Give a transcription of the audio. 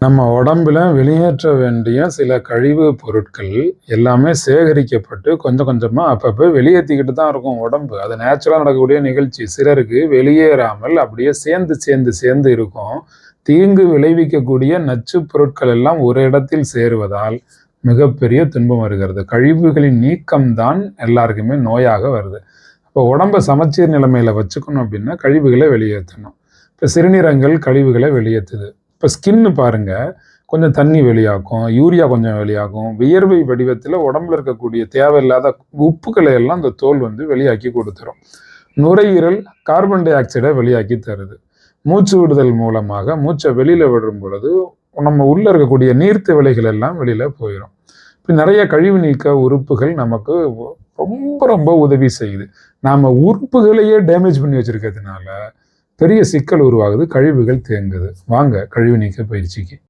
நம்ம உடம்புல வெளியேற்ற வேண்டிய சில கழிவு பொருட்கள் எல்லாமே சேகரிக்கப்பட்டு கொஞ்சம் கொஞ்சமா அப்பப்போ வெளியேற்றிக்கிட்டு தான் இருக்கும் உடம்பு. அது நேச்சுரலாக நடக்கக்கூடிய நிகழ்ச்சி. சிலருக்கு வெளியேறாமல் அப்படியே சேர்ந்து சேர்ந்து சேர்ந்து இருக்கும். தீங்கு விளைவிக்கக்கூடிய நச்சு பொருட்கள் எல்லாம் ஒரு இடத்தில் சேருவதால் மிகப்பெரிய துன்பம் வருகிறது. கழிவுகளின் நீக்கம்தான் எல்லாருக்குமே நோயாக வருது. இப்போ உடம்பை சமச்சீர் நிலைமையில வச்சுக்கணும் அப்படின்னா கழிவுகளை வெளியேற்றணும். இப்போ சிறுநீரகங்கள் கழிவுகளை வெளியேற்றுது. இப்போ ஸ்கின்னு பாருங்க, கொஞ்சம் தண்ணி வெளியாகும், யூரியா கொஞ்சம் வெளியாகும். வியர்வை வடிவத்தில் உடம்புல இருக்கக்கூடிய தேவையில்லாத உப்புக்களை எல்லாம் அந்த தோல் வெளியாக்கி கொடுத்துரும். நுரையீரல் கார்பன் டை ஆக்சைடை வெளியாக்கி தருது. மூச்சு விடுதல் மூலமாக மூச்சை வெளியில விடும் பொழுது நம்ம உள்ள இருக்கக்கூடிய நீர்த்த விலைகள் எல்லாம் வெளியில போயிடும். இப்போ நிறைய கழிவு நீக்க உறுப்புகள் நமக்கு ரொம்ப ரொம்ப உதவி செய்யுது. நாம உறுப்புகளையே டேமேஜ் பண்ணி வச்சிருக்கிறதுனால பெரிய சிக்கல் உருவாகுது, கழிவுகள் தேங்குது. வாங்க கழிவு நீக்க பயிற்சிக்கு.